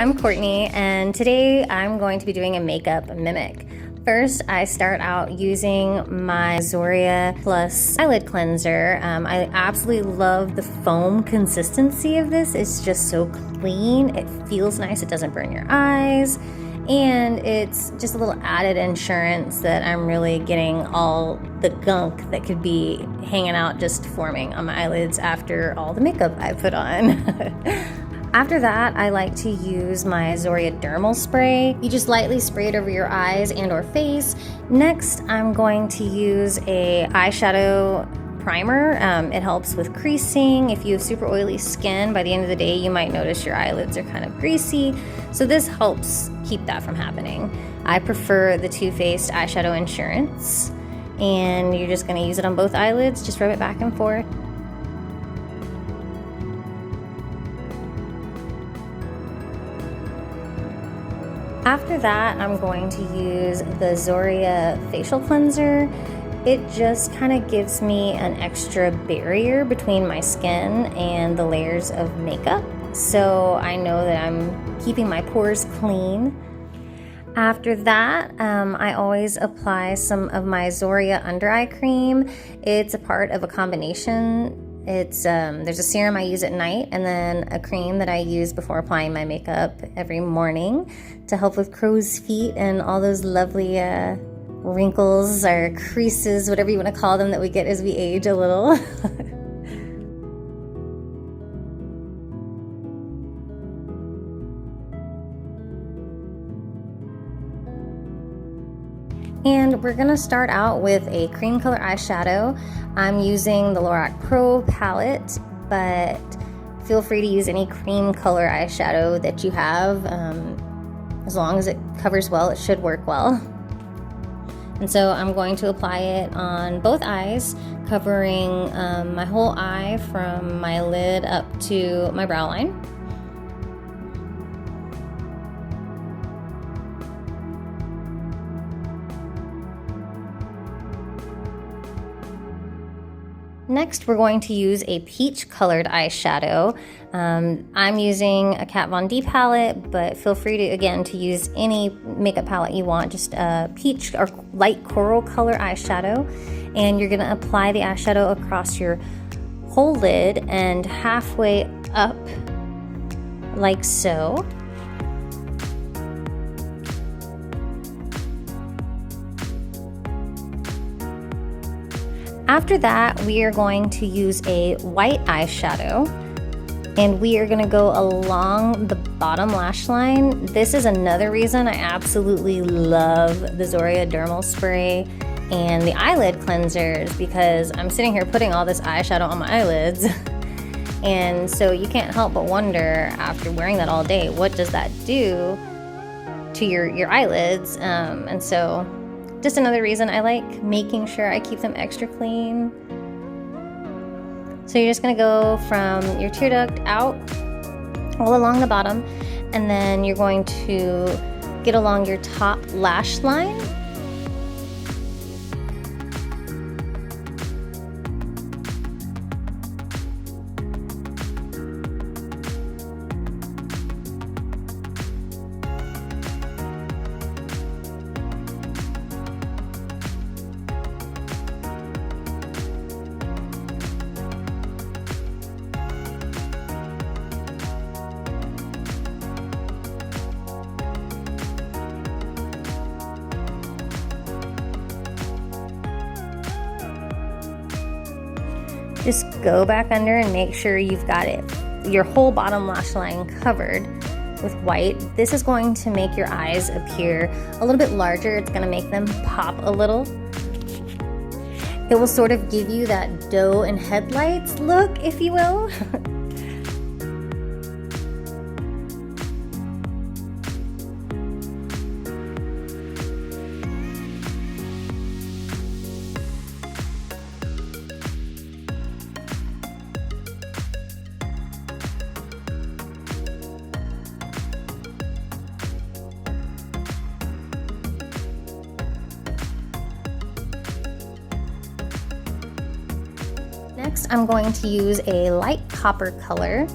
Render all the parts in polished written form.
I'm Courtney, and today I'm going to be doing a makeup mimic. First, I start out using my Zoria Plus Eyelid Cleanser. I absolutely love the foam consistency of this. It's just so clean. It feels nice. It doesn't burn your eyes. And it's just a little added insurance that I'm really getting all the gunk that could be hanging out just forming on my eyelids after all the makeup I put on. After that, I like to use my Zoria Dermal spray. You just lightly spray it over your eyes and or face. Next, I'm going to use a eyeshadow primer. It helps with creasing. If you have super oily skin, by the end of the day, you might notice your eyelids are kind of greasy. So this helps keep that from happening. I prefer the Too Faced Eyeshadow Insurance. And you're just gonna use it on both eyelids. Just rub it back and forth. After that, I'm going to use the Zoria Facial Cleanser. It just kind of gives me an extra barrier between my skin and the layers of makeup, so I know that I'm keeping my pores clean. After that, I always apply some of my Zoria Under Eye Cream. It's a part of a combination. There's a serum I use at night and then a cream that I use before applying my makeup every morning to help with crow's feet and all those lovely wrinkles or creases, whatever you want to call them, that we get as we age a little. And we're gonna start out with a cream color eyeshadow. I'm using the Lorac Pro palette, but feel free to use any cream color eyeshadow that you have. As long as it covers well, it should work well. And so I'm going to apply it on both eyes, covering my whole eye from my lid up to my brow line. Next, we're going to use a peach colored eyeshadow. I'm using a Kat Von D palette, but feel free to, again, to use any makeup palette you want, just a peach or light coral color eyeshadow. And you're gonna apply the eyeshadow across your whole lid and halfway up, like so. After that, we are going to use a white eyeshadow and we are gonna go along the bottom lash line. This is another reason I absolutely love the Zoria Dermal Spray and the eyelid cleansers, because I'm sitting here putting all this eyeshadow on my eyelids. And so you can't help but wonder, after wearing that all day, what does that do to your eyelids? And so just another reason I like making sure I keep them extra clean. So you're just gonna go from your tear duct out all along the bottom, and then you're going to get along your top lash line. Just go back under and make sure you've got your whole bottom lash line covered with white. This is going to make your eyes appear a little bit larger. It's gonna make them pop a little. It will sort of give you that doe and headlights look, if you will. Next, I'm going to use a light copper color.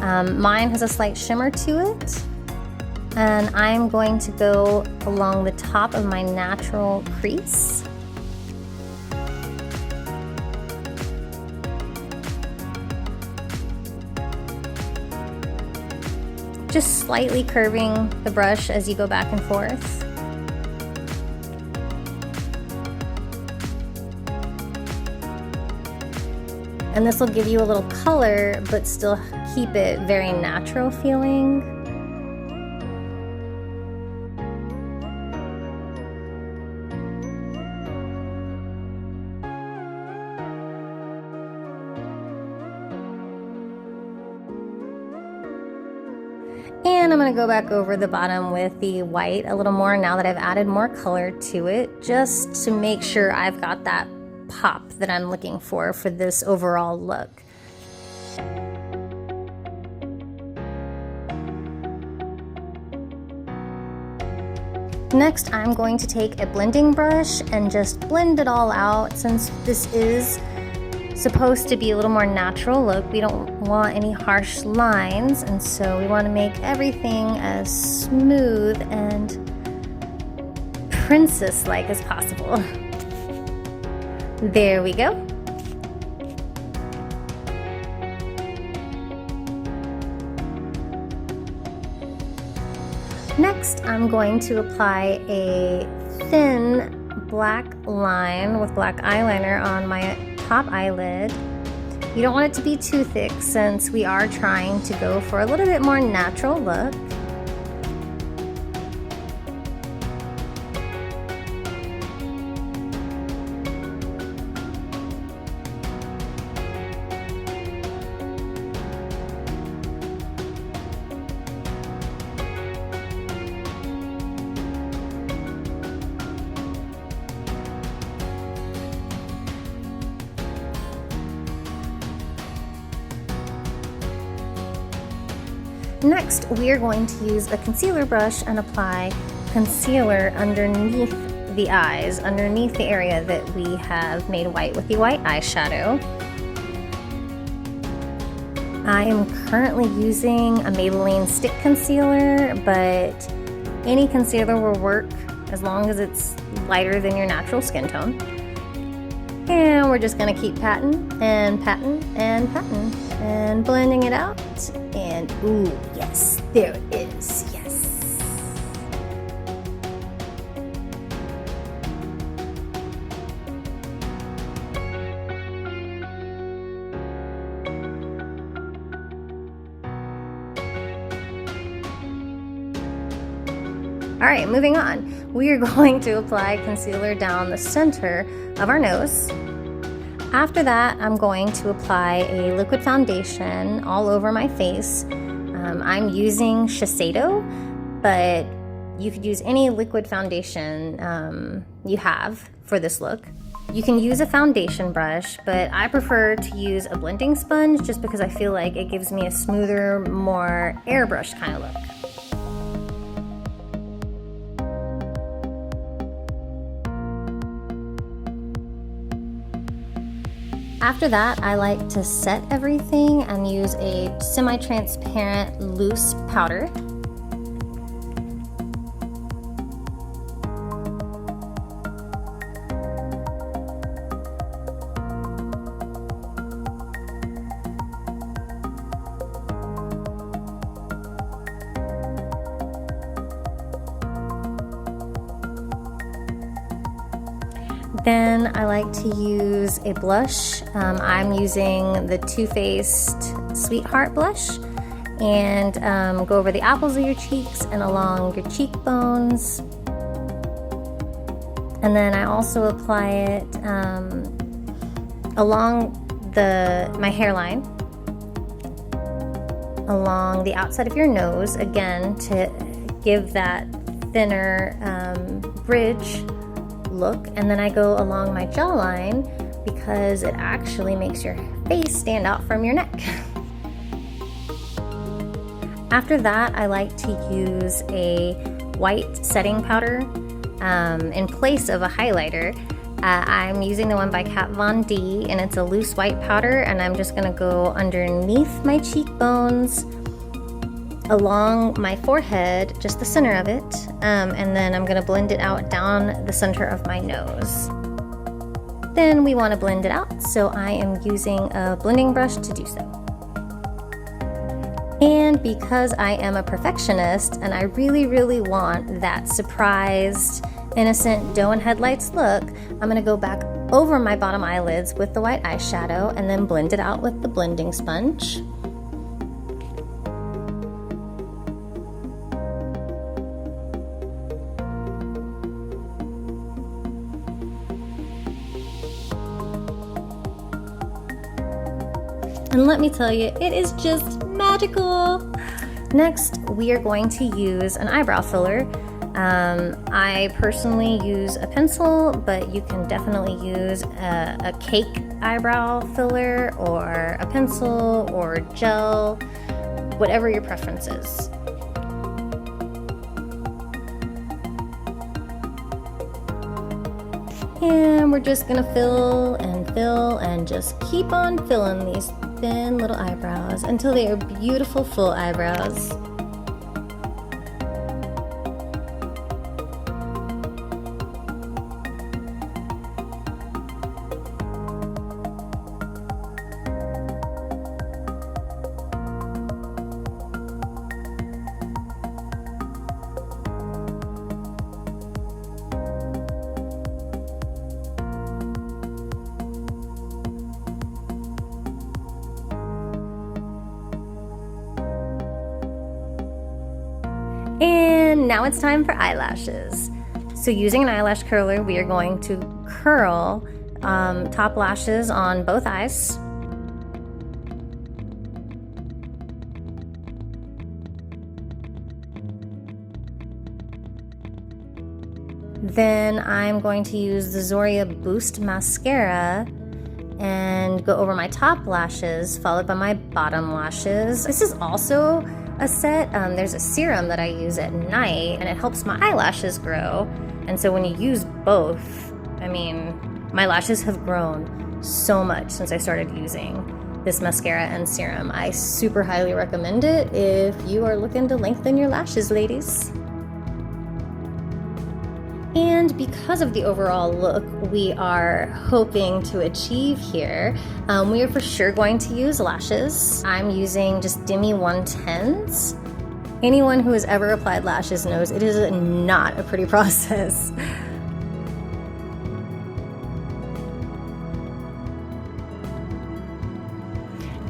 Mine has a slight shimmer to it. And I'm going to go along the top of my natural crease. Just slightly curving the brush as you go back and forth. And this will give you a little color, but still keep it very natural feeling. And I'm going to go back over the bottom with the white a little more now that I've added more color to it, just to make sure I've got that pop that I'm looking for this overall look. Next, I'm going to take a blending brush and just blend it all out. Since this is supposed to be a little more natural look, we don't want any harsh lines, and so we want to make everything as smooth and princess-like as possible. There we go. Next, I'm going to apply a thin black line with black eyeliner on my top eyelid. You don't want it to be too thick since we are trying to go for a little bit more natural look. Next, we are going to use a concealer brush and apply concealer underneath the eyes, underneath the area that we have made white with the white eyeshadow. I am currently using a Maybelline stick concealer, but any concealer will work as long as it's lighter than your natural skin tone. And we're just gonna keep patting and patting and patting and blending it out. And ooh, yes, there it is, yes. All right, moving on. We are going to apply concealer down the center of our nose. After that, I'm going to apply a liquid foundation all over my face. I'm using Sheseido, but you could use any liquid foundation you have for this look. You can use a foundation brush, but I prefer to use a blending sponge just because I feel like it gives me a smoother, more airbrush kind of look. After that, I like to set everything and use a semi-transparent loose powder. Then I like to use a blush. I'm using the Too Faced Sweetheart blush, and go over the apples of your cheeks and along your cheekbones. And then I also apply it along my hairline, along the outside of your nose, again to give that thinner bridge look. And then I go along my jawline because it actually makes your face stand out from your neck. After that, I like to use a white setting powder in place of a highlighter. I'm using the one by Kat Von D, and it's a loose white powder, and I'm just gonna go underneath my cheekbones along my forehead, just the center of it, and then I'm gonna blend it out down the center of my nose. Then we want to blend it out, so I am using a blending brush to do so. And because I am a perfectionist and I really want that surprised, innocent doe in headlights look, I'm gonna go back over my bottom eyelids with the white eyeshadow and then blend it out with the blending sponge. And let me tell you, it is just magical. Next, we are going to use an eyebrow filler. I personally use a pencil, but you can definitely use a cake eyebrow filler or a pencil or gel, whatever your preference is. And we're just gonna fill and just keep on filling these thin little eyebrows until they are beautiful full eyebrows. And now it's time for eyelashes. So using an eyelash curler, we are going to curl top lashes on both eyes. Then I'm going to use the Zoria Boost Mascara and go over my top lashes, followed by my bottom lashes. This is also a set. There's a serum that I use at night and it helps my eyelashes grow. And so when you use both, I mean, my lashes have grown so much since I started using this mascara and serum. I super highly recommend it if you are looking to lengthen your lashes, ladies. And because of the overall look we are hoping to achieve here, we are for sure going to use lashes. I'm using just Demi 110s. Anyone who has ever applied lashes knows it is not a pretty process.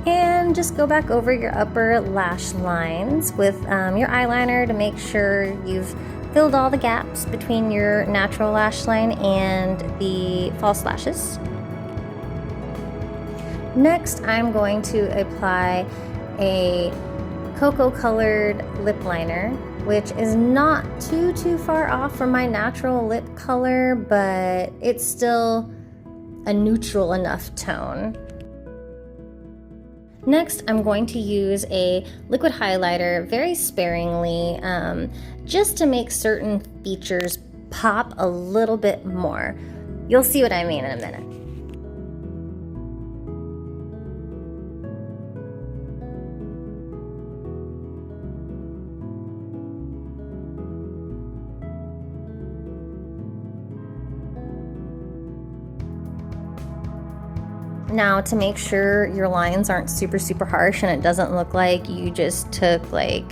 And just go back over your upper lash lines with your eyeliner to make sure you've filled all the gaps between your natural lash line and the false lashes. Next, I'm going to apply a cocoa colored lip liner, which is not too far off from my natural lip color, but it's still a neutral enough tone. Next, I'm going to use a liquid highlighter very sparingly, just to make certain features pop a little bit more. You'll see what I mean in a minute. Now, to make sure your lines aren't super harsh and it doesn't look like you just took like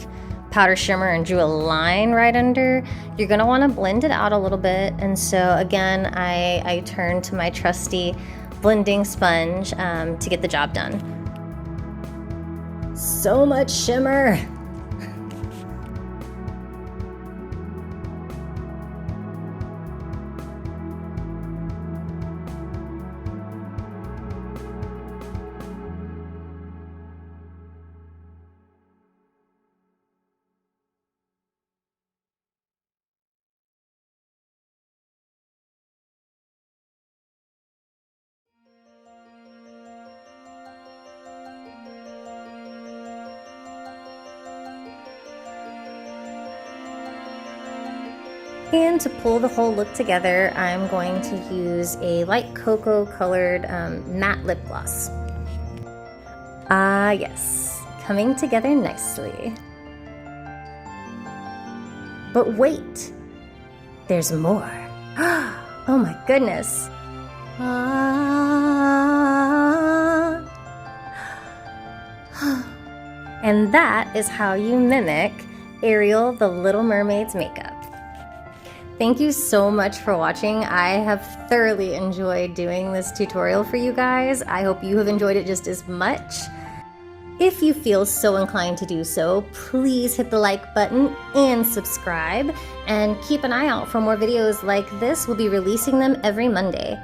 powder shimmer and drew a line right under, you're gonna wanna blend it out a little bit. And so again, I turn to my trusty blending sponge to get the job done. So much shimmer. And to pull the whole look together, I'm going to use a light cocoa colored matte lip gloss. Ah yes, coming together nicely. But wait, there's more. Oh my goodness. And that is how you mimic Ariel, the Little Mermaid's makeup. Thank you so much for watching. I have thoroughly enjoyed doing this tutorial for you guys. I hope you have enjoyed it just as much. If you feel so inclined to do so, please hit the like button and subscribe, and keep an eye out for more videos like this. We'll be releasing them every Monday.